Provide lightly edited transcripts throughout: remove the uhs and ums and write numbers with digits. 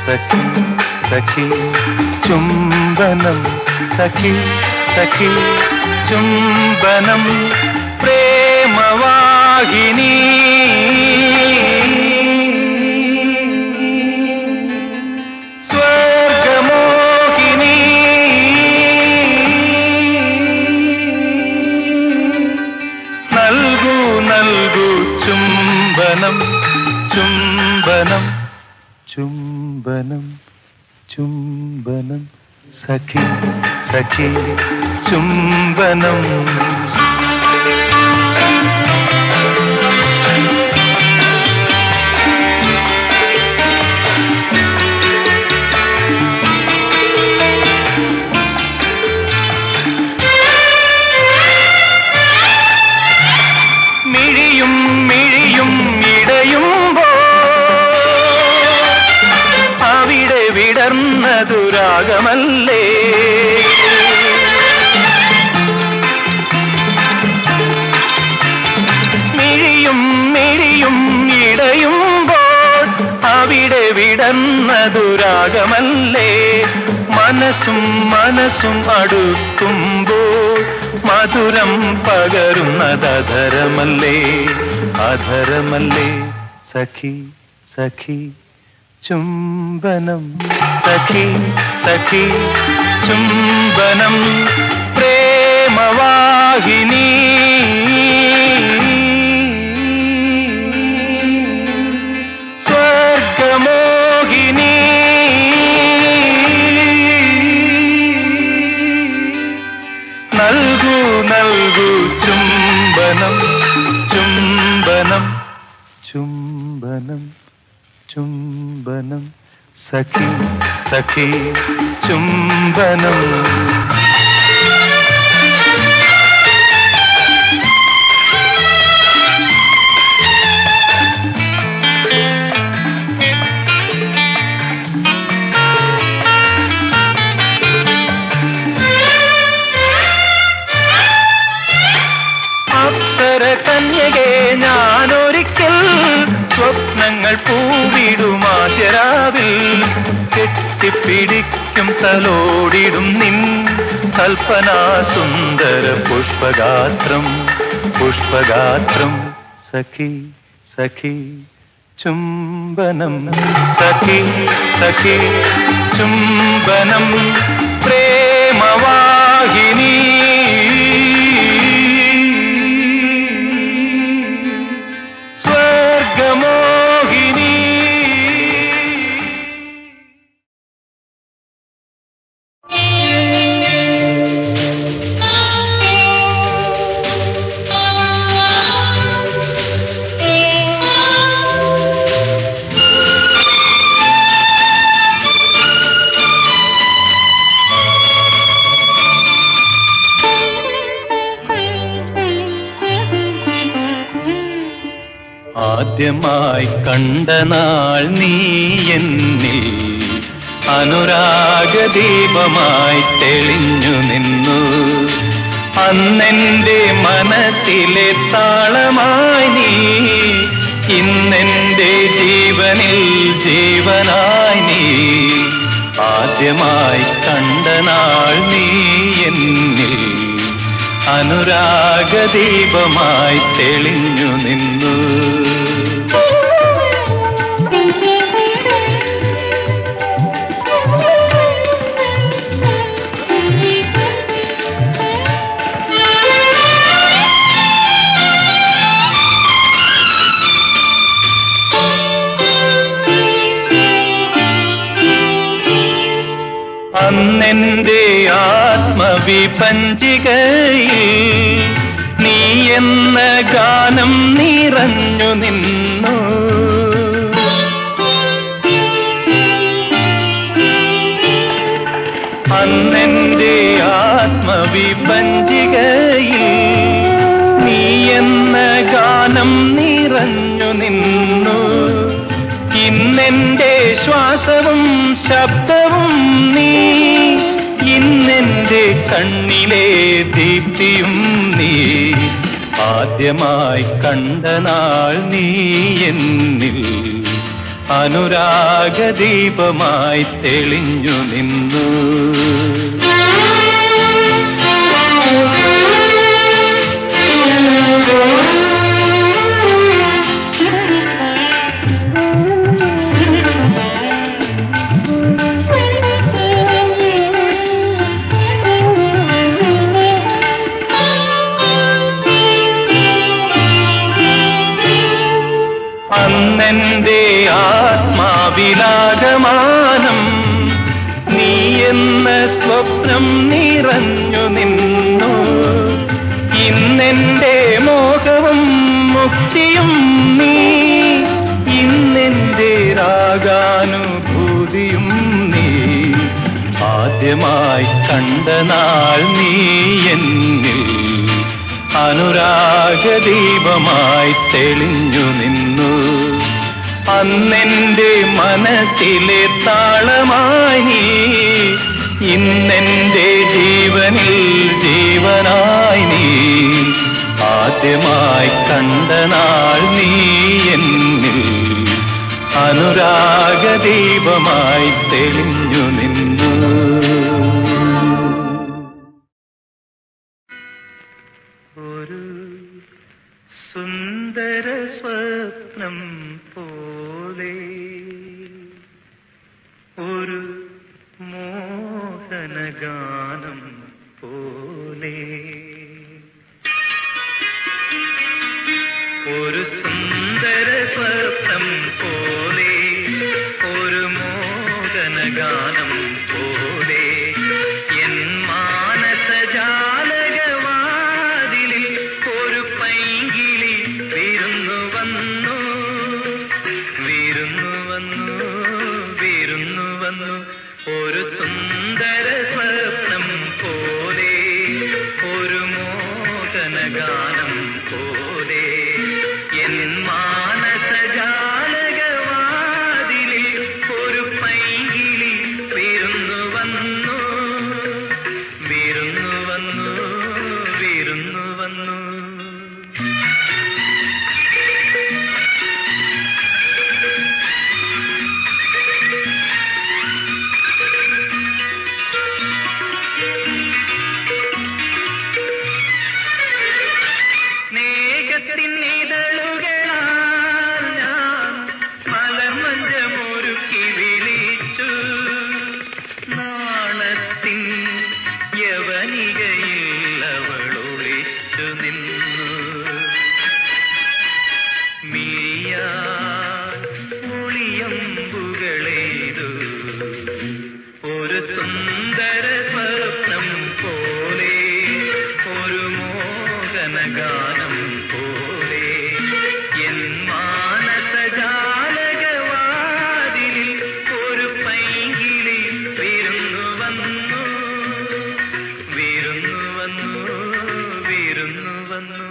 സഖി സഖി ചുംബനം സഖി സഖി ചുംബനം പ്രേമവാഹിനി സ്വർഗമോഹിനി നൽകൂ നൽകൂ ചുംബനം ചുംബനം ചുംബനം ചുംബനം സഖി സഖി ചുംബനം മിഴിയും മിഴിയും ഇടയുമ്പോ അവിടെ വിടർന്നതു രാഗമല്ലേ മിഴിയും മിഴിയും ഇടയുമ്പോൾ അവിടെ വിടർന്നതു രാഗമല്ലേ മനസ്സും മനസ്സും അടുക്കുമ്പോൾ മധുരം പകരുന്നതധരമല്ലേ അധരമല്ലേ സഖി സഖി ചുംബനം സഖി സഖി ചുംബനം പ്രേമവാഹിനി സ്വർഗമോഹിനി നൽകൂ നൽകൂ ചുംബനം ചുംബനം ചുംബനം ചുംബനം സഖി സഖി ചുംബനം കന്യകെ ഞാനൊരിക്കൽ സ്വപ്നങ്ങൾ പൂവിടുമാതിരാവിൽ കെട്ടിപ്പിടിക്കും തലോടിടും നിൻ കൽപ്പനാ സുന്ദര പുഷ്പഗാത്രം പുഷ്പഗാത്രം സഖി സഖി ചുംബനം സഖി സഖി ചുംബനം പ്രേമവാഹിനി ആദ്യമായി കണ്ട നാൾ നീ എന്നിൽ അനുരാഗദീപമായി തെളിഞ്ഞു നിന്നു അന്നെന്റെ മനസ്സിലെ താളമായി നീ ഇന്നെന്റെ ജീവനിൽ ജീവനായി നീ ആദ്യമായി കണ്ട നാൾ നീ എന്നിൽ അനുരാഗദീപമായി തെളിഞ്ഞു നിന്നു അന്നെന്റെ ആത്മവിഭഞ്ജികയിൽ നീ എന്ന ഗാനം നിറഞ്ഞു നിന്നു അന്നെന്റെ ആത്മവിഭഞ്ജികയിൽ നീ എന്ന ഗാനം നിറഞ്ഞു നിന്നു ഇന്ന അന്നെന്റെ ശ്വാസവും ശബ്ദവും നീ, ഇന്നെന്റെ കണ്ണിലെ ദീപ്തിയും നീ. ആദ്യമായി കണ്ട നാൾ നീ എന്നിൽ അനുരാഗദീപമായി തെളിഞ്ഞു നിന്നു. അന്നെന്റെ ആത്മാവിലാകമാനം നീ എന്ന സ്വപ്നം നിറഞ്ഞു നിന്നു. ഇന്നെന്റെ മോഹവും മുക്തിയും നീ, ഇന്നെന്റെ രാഗാനുഭൂതിയും നീ. ആദ്യമായി കണ്ട നാൾ നീ എന്നിൽ അനുരാഗദീപമായി തെളിഞ്ഞു നിന്നു. അന്നെന്റെ മനസ്സിലെ താളമായി നീ, ഇന്നെന്റെ ജീവനിൽ ജീവനായി നീ. ആദ്യമായി കണ്ട നാൾ നീ എന്നിൽ അനുരാഗദീപമായി തെളിഞ്ഞു നിന്നു. ഒരു സുന്ദര സ്വപ്നം പോലെ, ഒരു മോഹനഗാനം പോലെ, ഒരു സുന്ദര സ്വപ്നം പോലെ, ഒരു മോഹനഗാനം പോലെ. എൻ മാനസജാലകവാതിലിൽ ഒരു പൈങ്കിളി വിരുന്നു വന്നു, വിരുന്നു വന്നു, വിരുന്നു വന്നു. ഒരു സുന്ദര സ്വപ്നം പോലെ, ഒരു മോഹനഗാനം പോലെ. എൻ മാനസജാലകവാതിലിൽ ഒരു പൈങ്കിളി വിരുന്നു വന്നു, വിരുന്നു വന്നു, വിരുന്നു വന്നു. സ്നേഹത്തിനിതളുകളാൽ ഞാൻ മലമഞ്ചമൊരുക്കി വിളിച്ചു, നാണത്തിൻ യവനികയിൽ അവളൊളിച്ചു നിന്നു. മിഴിയാ ഒളിയമ്പുകളെയ്തു ഒരു സുന്ദര സ്വപ്നം പോലെ, ഒരു മോഹനഗാനം പോലെ. എൻ മാനസജാലകവാതിലിൽ ഒരു പൈങ്കിളി വിരുന്നു വന്നു, വിരുന്നു വന്നു, വിരുന്നു വന്നു.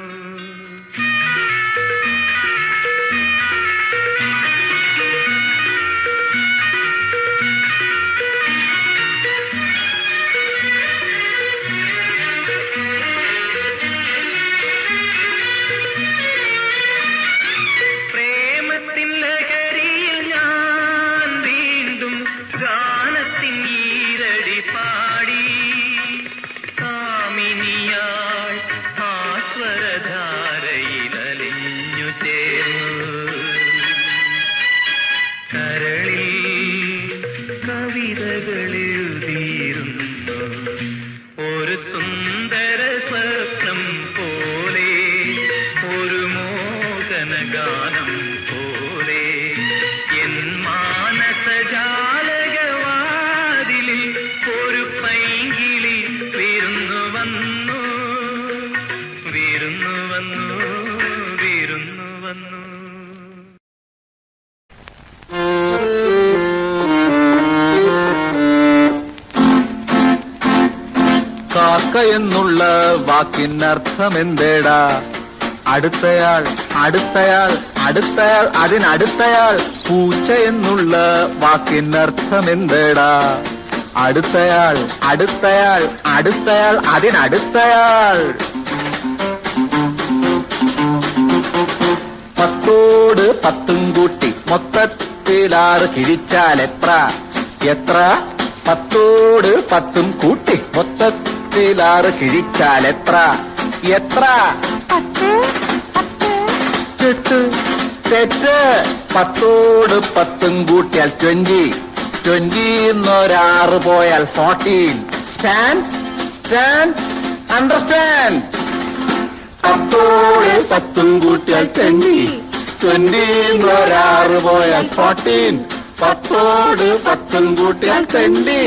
കവിതകളെഴുതിയിരുന്നു ഒരു സുന്ദര സ്വപ്നം പോലെ, ഒരു മോഹനഗാനം പോലെ. എൻ മാനസജാലകവാതിലിൽ ഒരു പൈങ്കിളി വിരുന്നു വന്നു, വിരുന്നു വന്നു, വിരുന്നു വന്നു. കാക്ക എന്നുള്ള വാക്കിനർത്ഥമെന്തേടാ? അടുത്തയാൾ അടുത്തയാൾ അടുത്തയാൾ അതിനടുത്തയാൾ പൂച്ച എന്നുള്ള വാക്കിനർത്ഥം എന്തേടാ? അടുത്തയാൾ അടുത്തയാൾ അടുത്തയാൾ അതിനടുത്തയാൾ. പത്തോട് പത്തും കൂട്ടി മൊത്തത്തിലാറ് കിഴിച്ചാൽ എത്ര? എത്ര? പത്തോട് പത്തും കൂട്ടി മൊത്തത്തിലാറ് കിഴിച്ചാൽ എത്ര? എത്ര? തെറ്റ് തെറ്റ്. പത്തോട് പത്തും കൂട്ടിയാൽ 20. 20 എന്നൊരാറ് പോയാൽ 14. Stand stand understand. പത്തോട് പത്തും കൂട്ടിയാൽ 20. 20 എന്നൊരാറ് പോയാൽ 14. പത്തോട് പത്തും കൂട്ടിയാൽ 20.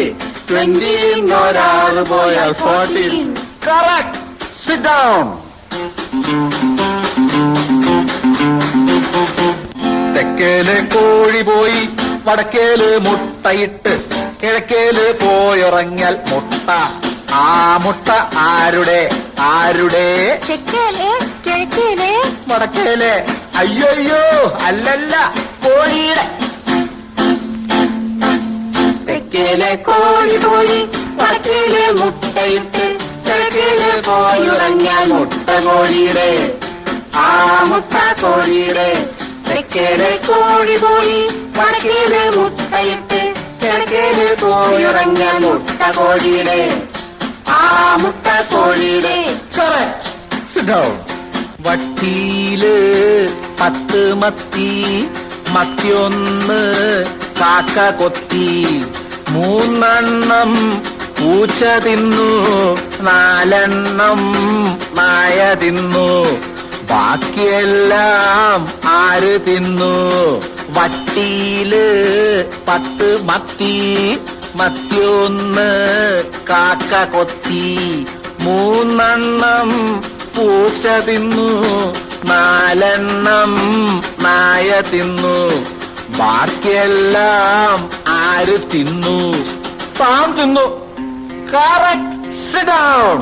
20 എന്നൊരാറ് പോയാൽ 14. കറക്റ്റ്. Sit down. തെക്കേല് കോഴി പോയി വടക്കേല് മുട്ടയിട്ട് കിഴക്കേല് പോയുറങ്ങിയാൽ മുട്ട. ആ മുട്ട ആരുടെ? ആരുടെ? തെക്കേല് കിഴക്കേല് വടക്കേല്. അയ്യോ അല്ലല്ല, കോഴിയുടെ. തെക്കേല് കോഴി പോയി വടക്കേല് മുട്ടയിട്ട് കിഴക്കേല് പോയുറങ്ങിയാൽ മുട്ട കോഴിയുടെ. ആ മുട്ട കോഴിയുടെ. തെക്കേല് കോഴി പോയി വടക്കേല് മുട്ടയിട്ട് കിഴക്കേല് പോയുറങ്ങിയാൽ മുട്ട കോഴിയുടെ. ആ മുട്ട കോഴിയുടെ. കറക്റ്റ്. Sit down. വട്ടിയില് 10 മത്തി, മത്തിയൊന്ന് കാക്ക കൊത്തി. 3 പൂച്ച തിന്നു, 4 നായ തിന്നു. ബാക്കിയെല്ലാം ആര് തിന്നു? വട്ടിയില് 10 മത്തി, മത്തിയൊന്ന് കാക്ക കൊത്തി. 3 പൂച്ച തിന്നു, 4 നായ തിന്നു. ബാക്കിയെല്ലാം ആര് തിന്നു? താൻ തിന്നു. കറക്റ്റ്. Sit down.